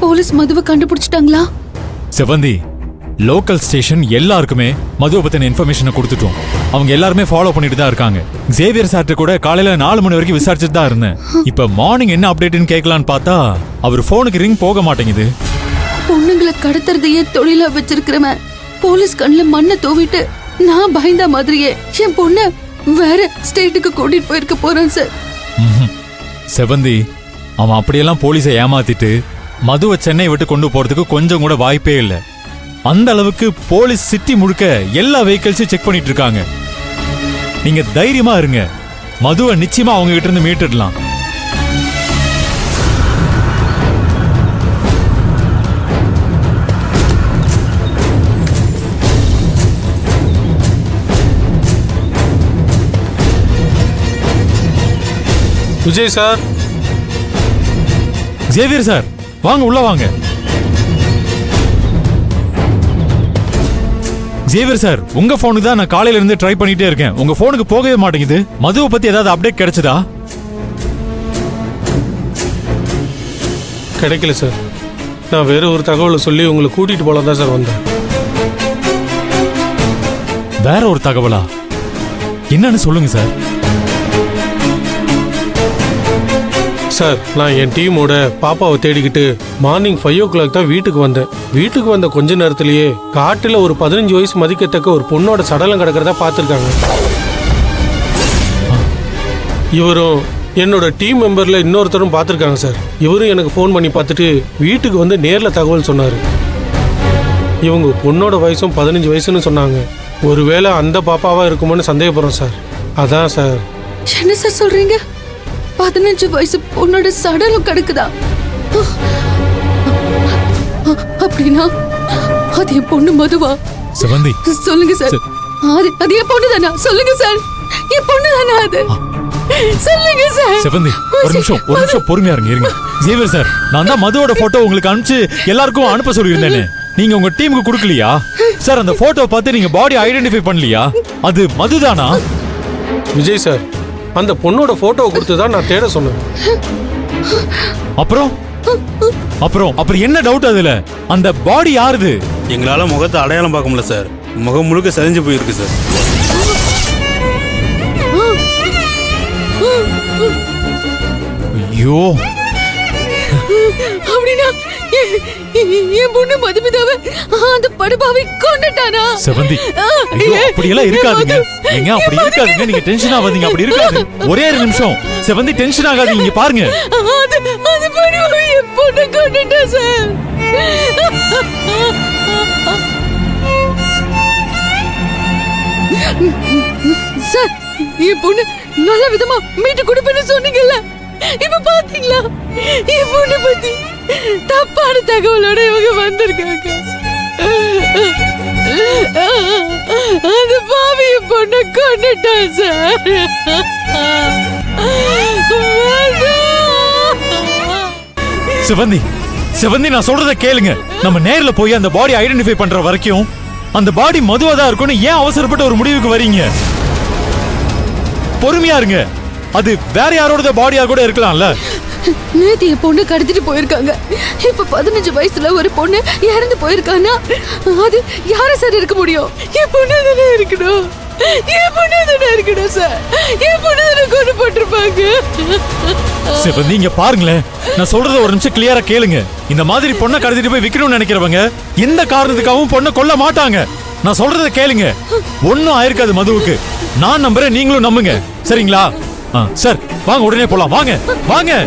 Police மதுவை கண்டுபிடிச்சிட்டாங்களா? செவந்தி, local station எல்லாருக்குமே மதுவை பத்தின இன்ஃபர்மேஷனை கொடுத்துட்டோம். அவங்க எல்லாருமே ஃபாலோ பண்ணிட்டு தான் இருக்காங்க. ஜேவியர் சார்ட்ட கூட காலையில 4 மணி வரைக்கும் விசாரிச்சுட்டு தான் இருந்தேன். இப்ப மார்னிங் என்ன அப்டேட்னு கேட்கலான்னு பார்த்தா அவர் போனுக்கு ரிங் போக மாட்டேங்குது. பொண்ணுங்களை கடத்துறதையே தொழிலா வச்சிருக்கிறவன் போலீஸ் கண்ணுல மண்ணை தூவிட்டு நான் பயந்த மாதிரியே என் பொண்ண வேற ஸ்டேட்டுக்கு கூட்டிட்டு போயிருக்க போறேன் சார். செவந்தி, அவன் அப்படியெல்லாம் போலீஸை ஏமாத்திட்டு மதுவை சென்னை விட்டு கொண்டு போறதுக்கு கொஞ்சம் கூட வாய்ப்பே இல்லை. அந்த அளவுக்கு போலீஸ் சிட்டி முழுக்க எல்லா வெஹிக்கிள்ஸையும் செக் பண்ணிட்டு இருக்காங்க. நீங்க தைரியமா இருங்க, மதுவை நிச்சயமா அவங்க கிட்ட இருந்து மீட்டுடலாம். விஜய் சார். ஜேவியர் சார், வாங்க உள்ள வாங்க. ஜேவியர் சார், உங்க போனுக்கு தான் நான் காலையில இருந்து ட்ரை பண்ணிட்டே இருக்கேன். உங்க போனுக்கு போகவே மாட்டேங்குது. மதுவை பத்தி ஏதாவது அப்டேட் கிடைச்சதா? கிடைக்கல சார். நான் வேற ஒரு தகவலை சொல்லி உங்களை கூட்டிட்டு போலாம் தான் சார் வந்தேன். வேற ஒரு தகவலா? என்னன்னு சொல்லுங்க சார். சார், நான் என் டீமோட பாப்பாவை தேடிக்கிட்டு மார்னிங் 5 o'clock தான் வீட்டுக்கு வந்தேன். வீட்டுக்கு வந்த கொஞ்ச நேரத்திலேயே காட்டுல ஒரு 15 வயசு மதிக்கத்தக்க ஒரு பொண்ணோட சடலம் கிடக்கிறதா பார்த்துருக்காங்க. இவரும் என்னோட டீம் மெம்பர்ல இன்னொருத்தரும் பார்த்துருக்காங்க சார். இவரும் எனக்கு ஃபோன் பண்ணி பார்த்துட்டு வீட்டுக்கு வந்து நேரில் தகவல் சொன்னார். இவங்க பொண்ணோட வயசும் 15 வயசுன்னு சொன்னாங்க. ஒருவேளை அந்த பாப்பாவா இருக்குமோன்னு சந்தேகப்படுறோம் சார். அதான் சார். என்ன சார் சொல்றீங்க? 15 வயசு பொண்ணோட சடலம் கிடக்குதா? அப்படின்னா அது என் பொண்ணு மதுவா? செவந்தி, சொல்லுங்க சார். அது என் பொண்ணு தானா? சொல்லுங்க சார், என் பொண்ணு தானா அது? சொல்லுங்க சார். செவந்தி, ஒரு நிமிஷம் பொறுமையா இருங்க. ஜேவியர் சார், நான் தான் மதுவோட போட்டோ உங்களுக்கு அனுப்பிச்சு எல்லாருக்கும் அனுப்ப சொல்லியிருந்தேனே, நீங்க உங்க டீமுக்கு கொடுக்கலையா? சார், அந்த போட்டோ பார்த்து நீங்க பாடி ஐடென்டிஃபை பண்ணலையா? அது மதுதானா? விஜய் சார், அந்த பொண்ணோட போட்டோவை கொடுத்து தான் நான் தேட சொன்னேன். அப்புறம் என்ன டவுட் அதுல? அந்த பாடி யாருது? எங்களால முகத்தை அடையாளம் பார்க்க முடியல சார். முகம் முழுக்க சரிஞ்சு போயிருக்கு சார். ஐயோ, அப்படின்னா என் பொண்ணு மதுமிதாவை அந்த படுபாவை கொண்டுட்டானா? செவந்தி, ஐயோ அப்படியெல்லாம் இருக்காதுங்க. ஏங்க அப்படி இருக்காதுங்க, நீங்க டென்ஷன் ஆகாதீங்க. அப்படி இருக்காது. ஒரே ஒரு நிமிஷம் செவந்தி, டென்ஷன் ஆகாதீங்க. இங்க பாருங்க, அந்த படுபாவை என் பொண்ணு கொண்டுட்டா சார். சார், என் பொண்ணு நல்ல விதமா மீட்டு கொடுப்பேன்னு சொன்னீங்கல்ல, இப்ப பாத்தீங்களா என் பொண்ணு பத்தி தப்பான தகவலோட இவங்க வந்திருக்காங்க. அந்த பாவி என் பொண்ணை கொண்டுட்டா சார். செவந்தி, நான் சொல்றத கேளுங்க. நம்ம நேர்ல போய் அந்த பாடி ஐடென்டிஃபை பண்ற வரைக்கும் அந்த பாடி மதுவாதான் இருக்கும்னு ஏன் அவசரப்பட்ட ஒரு முடிவுக்கு வரீங்க? பொறுமையா இருங்க. அது வேற யாரோட பாடியா கூட இருக்கலாம்ல. நேத்து என் பொண்ணு கடத்திட்டு போயிருக்காங்க. இப்ப 15 வயசுல ஒரு பொண்ணு இறந்து போயிருக்கானா அது யார சார் இருக்க முடியும்? என் பொண்ணு தானே இருக்கணும். என் பொண்ணு தானே இருக்கணும் சார். என் பொண்ணு தானே கொண்டு போட்டிருப்பாங்க. செவந்தி, இங்க பாருங்களேன். நான் சொல்றத ஒரு நிமிஷம் கிளியரா கேளுங்க. இந்த மாதிரி பொண்ணை கடத்திட்டு போய் விக்கணும்னு நினைக்கிறவங்க எந்த காரணத்துக்காகவும் பொண்ணை கொல்ல மாட்டாங்க. நான் சொல்றத கேளுங்க. ஒன்னும் ஆயிருக்காது மதுவுக்கு. நான் நம்புறேன், நீங்களும் நம்புங்க. சரிங்களா? சார், வாங்க உடனே போலாம். வாங்க.